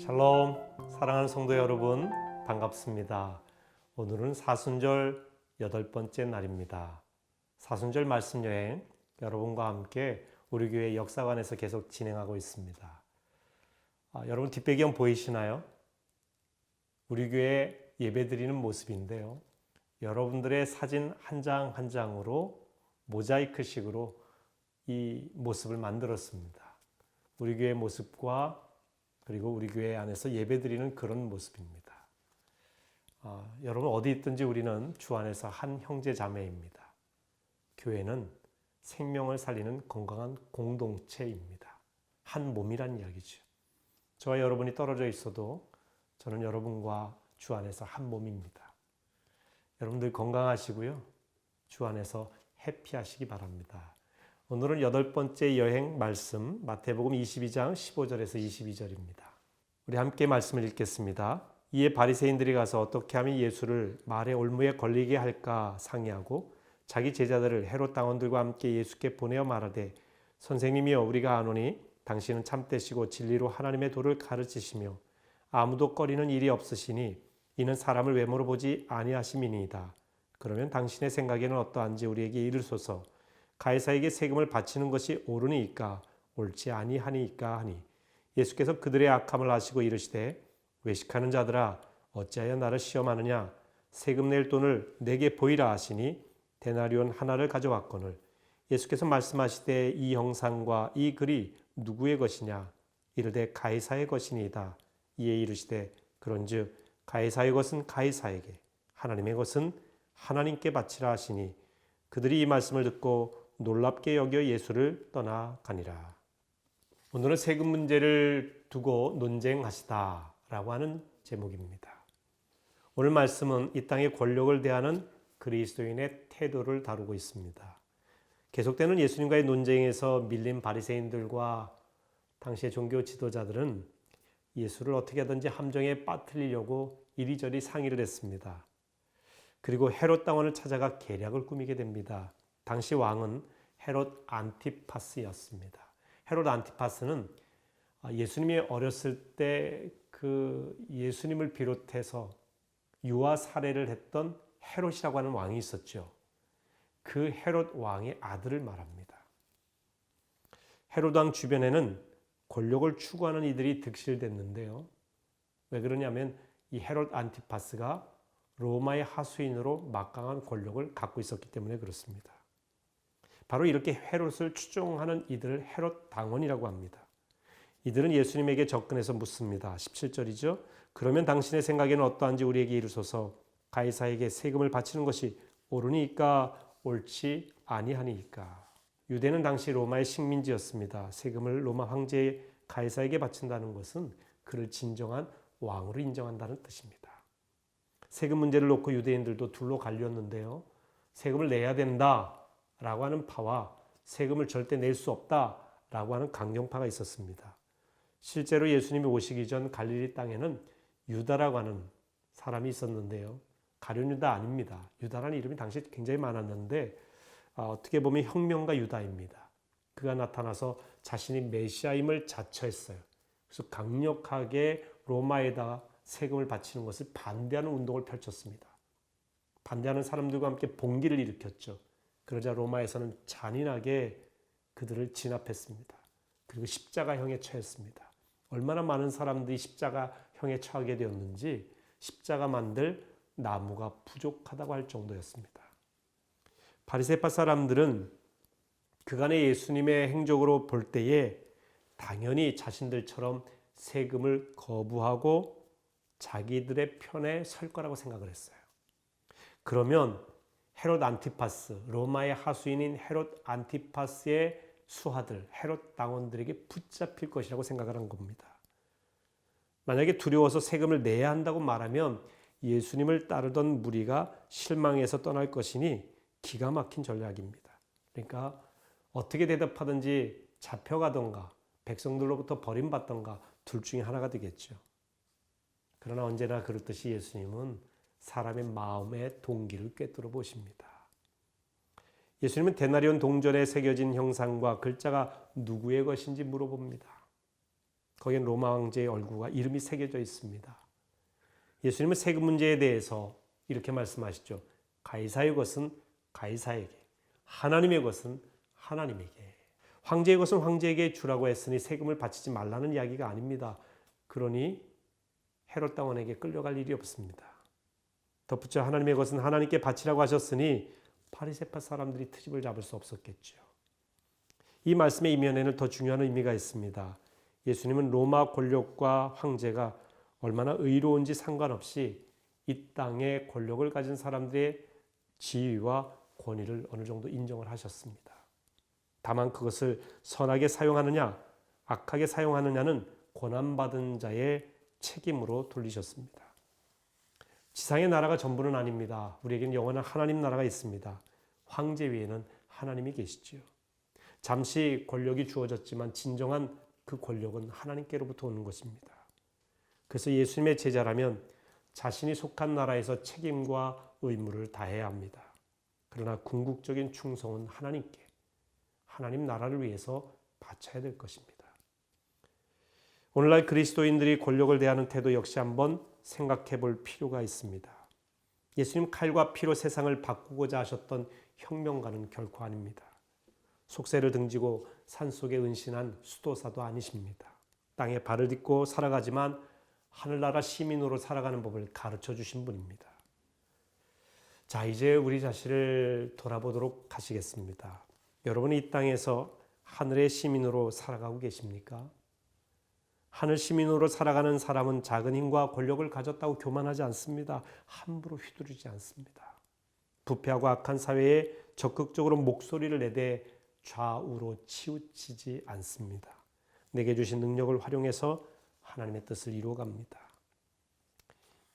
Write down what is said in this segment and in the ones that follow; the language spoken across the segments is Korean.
샬롬, 사랑하는 성도 여러분, 반갑습니다. 오늘은 사순절 8번째 날입니다. 사순절 말씀 여행 여러분과 함께 우리 교회 역사관에서 계속 진행하고 있습니다. 여러분 뒷배경 보이시나요? 우리 교회 예배드리는 모습인데요. 여러분들의 사진 한 장 한 장으로 모자이크식으로 이 모습을 만들었습니다. 우리 교회 모습과 그리고 우리 교회 안에서 예배드리는 그런 모습입니다. 여러분 어디 있든지 우리는 주 안에서 한 형제 자매입니다. 교회는 생명을 살리는 건강한 공동체입니다. 한 몸이란 이야기죠. 저와 여러분이 떨어져 있어도 저는 여러분과 주 안에서 한 몸입니다. 여러분들 건강하시고요. 주 안에서 해피하시기 바랍니다. 오늘은 8번째 여행 말씀 마태복음 22장 15절에서 22절입니다. 우리 함께 말씀을 읽겠습니다. 이에 바리새인들이 가서 어떻게 하면 예수를 말의 올무에 걸리게 할까 상의하고 자기 제자들을 헤롯 당원들과 함께 예수께 보내어 말하되 선생님이여 우리가 아노니 당신은 참되시고 진리로 하나님의 도를 가르치시며 아무도 꺼리는 일이 없으시니 이는 사람을 외모로 보지 아니하심이니이다. 그러면 당신의 생각에는 어떠한지 우리에게 이르소서. 가이사에게 세금을 바치는 것이 옳으니이까 옳지 아니하니이까 하니 예수께서 그들의 악함을 아시고 이르시되 외식하는 자들아 어찌하여 나를 시험하느냐 세금 낼 돈을 내게 보이라 하시니 데나리온 하나를 가져왔거늘 예수께서 말씀하시되 이 형상과 이 글이 누구의 것이냐 이르되 가이사의 것이니이다. 이에 이르시되 그런즉 가이사의 것은 가이사에게 하나님의 것은 하나님께 바치라 하시니 그들이 이 말씀을 듣고 놀랍게 여겨 예수를 떠나가니라. 오늘은 세금 문제를 두고 논쟁하시다라고 하는 제목입니다. 오늘 말씀은 이 땅의 권력을 대하는 그리스도인의 태도를 다루고 있습니다. 계속되는 예수님과의 논쟁에서 밀린 바리새인들과 당시의 종교 지도자들은 예수를 어떻게 하든지 함정에 빠뜨리려고 이리저리 상의를 했습니다. 그리고 헤롯 당원을 찾아가 계략을 꾸미게 됩니다. 당시 왕은 헤롯 안티파스였습니다. 헤롯 안티파스는 예수님이 어렸을 때 그 예수님을 비롯해서 유아 살해를 했던 헤롯이라고 하는 왕이 있었죠. 그 헤롯 왕의 아들을 말합니다. 헤롯 왕 주변에는 권력을 추구하는 이들이 득실됐는데요. 왜 그러냐면 이 헤롯 안티파스가 로마의 하수인으로 막강한 권력을 갖고 있었기 때문에 그렇습니다. 바로 이렇게 헤롯을 추종하는 이들을 헤롯 당원이라고 합니다. 이들은 예수님에게 접근해서 묻습니다. 17절이죠. 그러면 당신의 생각에는 어떠한지 우리에게 이르소서. 가이사에게 세금을 바치는 것이 옳으니까 옳지 아니하니까. 유대는 당시 로마의 식민지였습니다. 세금을 로마 황제 가이사에게 바친다는 것은 그를 진정한 왕으로 인정한다는 뜻입니다. 세금 문제를 놓고 유대인들도 둘로 갈렸는데요. 세금을 내야 된다라고 하는 파와 세금을 절대 낼 수 없다라고 하는 강경파가 있었습니다. 실제로 예수님이 오시기 전 갈릴리 땅에는 유다라고 하는 사람이 있었는데요. 가룟 유다 아닙니다. 유다라는 이름이 당시에 굉장히 많았는데 어떻게 보면 혁명가 유다입니다. 그가 나타나서 자신이 메시아임을 자처했어요. 그래서 강력하게 로마에다 세금을 바치는 것을 반대하는 운동을 펼쳤습니다. 반대하는 사람들과 함께 봉기를 일으켰죠. 그러자 로마에서는 잔인하게 그들을 진압했습니다. 그리고 십자가형에 처했습니다. 얼마나 많은 사람들이 십자가형에 처하게 되었는지 십자가 만들 나무가 부족하다고 할 정도였습니다. 바리새파 사람들은 그간의 예수님의 행적으로 볼 때에 당연히 자신들처럼 세금을 거부하고 자기들의 편에 설 거라고 생각을 했어요. 그러면 헤롯 안티파스, 로마의 하수인인 헤롯 안티파스의 수하들, 헤롯 당원들에게 붙잡힐 것이라고 생각을 한 겁니다. 만약에 두려워서 세금을 내야 한다고 말하면 예수님을 따르던 무리가 실망해서 떠날 것이니 기가 막힌 전략입니다. 그러니까 어떻게 대답하든지 잡혀가던가 백성들로부터 버림받던가 둘 중에 하나가 되겠죠. 그러나 언제나 그렇듯이 예수님은 사람의 마음의 동기를 꿰뚫어 보십니다. 예수님은 데나리온 동전에 새겨진 형상과 글자가 누구의 것인지 물어봅니다. 거기엔 로마 황제의 얼굴과 이름이 새겨져 있습니다. 예수님은 세금 문제에 대해서 이렇게 말씀하시죠. 가이사의 것은 가이사에게, 하나님의 것은 하나님에게. 황제의 것은 황제에게 주라고 했으니 세금을 바치지 말라는 이야기가 아닙니다. 그러니 헤롯 당원에게 끌려갈 일이 없습니다. 덧붙여 하나님의 것은 하나님께 바치라고 하셨으니 바리새파 사람들이 트집을 잡을 수 없었겠죠. 이 말씀의 이면에는 더 중요한 의미가 있습니다. 예수님은 로마 권력과 황제가 얼마나 의로운지 상관없이 이 땅의 권력을 가진 사람들의 지위와 권위를 어느 정도 인정을 하셨습니다. 다만 그것을 선하게 사용하느냐 악하게 사용하느냐는 고난받은 자의 책임으로 돌리셨습니다. 지상의 나라가 전부는 아닙니다. 우리에게는 영원한 하나님 나라가 있습니다. 황제 위에는 하나님이 계시지요. 잠시 권력이 주어졌지만 진정한 그 권력은 하나님께로부터 오는 것입니다. 그래서 예수님의 제자라면 자신이 속한 나라에서 책임과 의무를 다해야 합니다. 그러나 궁극적인 충성은 하나님께, 하나님 나라를 위해서 바쳐야 될 것입니다. 오늘날 그리스도인들이 권력을 대하는 태도 역시 한번 생각해 볼 필요가 있습니다. 예수님 칼과 피로 세상을 바꾸고자 하셨던 혁명가는 결코 아닙니다. 속세를 등지고 산속에 은신한 수도사도 아니십니다. 땅에 발을 딛고 살아가지만 하늘나라 시민으로 살아가는 법을 가르쳐 주신 분입니다. 자, 이제 우리 자신을 돌아보도록 하시겠습니다. 여러분이 이 땅에서 하늘의 시민으로 살아가고 계십니까? 하늘 시민으로 살아가는 사람은 작은 힘과 권력을 가졌다고 교만하지 않습니다. 함부로 휘두르지 않습니다. 부패하고 악한 사회에 적극적으로 목소리를 내대 좌우로 치우치지 않습니다. 내게 주신 능력을 활용해서 하나님의 뜻을 이루어갑니다.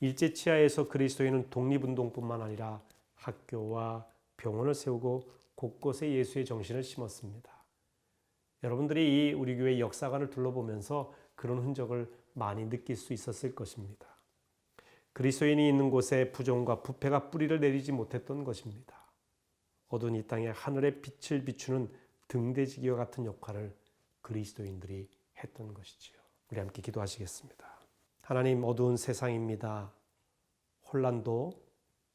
일제치하에서 그리스도인은 독립운동뿐만 아니라 학교와 병원을 세우고 곳곳에 예수의 정신을 심었습니다. 여러분들이 이 우리 교회 역사관을 둘러보면서 그런 흔적을 많이 느낄 수 있었을 것입니다. 그리스도인이 있는 곳에 부정과 부패가 뿌리를 내리지 못했던 것입니다. 어두운 이 땅에 하늘의 빛을 비추는 등대지기와 같은 역할을 그리스도인들이 했던 것이지요. 우리 함께 기도하시겠습니다. 하나님, 어두운 세상입니다. 혼란도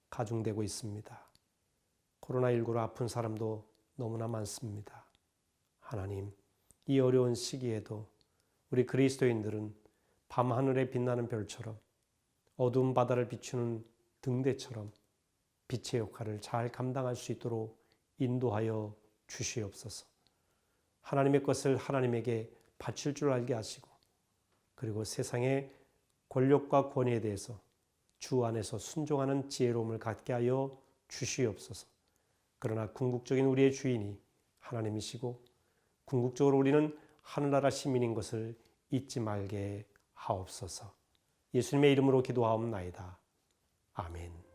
가중되고 있습니다. 코로나19로 아픈 사람도 너무나 많습니다. 하나님, 이 어려운 시기에도 우리 그리스도인들은 밤하늘에 빛나는 별처럼 어두운 바다를 비추는 등대처럼 빛의 역할을 잘 감당할 수 있도록 인도하여 주시옵소서. 하나님의 것을 하나님에게 바칠 줄 알게 하시고 그리고 세상의 권력과 권위에 대해서 주 안에서 순종하는 지혜로움을 갖게 하여 주시옵소서. 그러나 궁극적인 우리의 주인이 하나님이시고 궁극적으로 우리는 하늘나라 시민인 것을 잊지 말게 하옵소서. 예수님의 이름으로 기도하옵나이다. 아멘.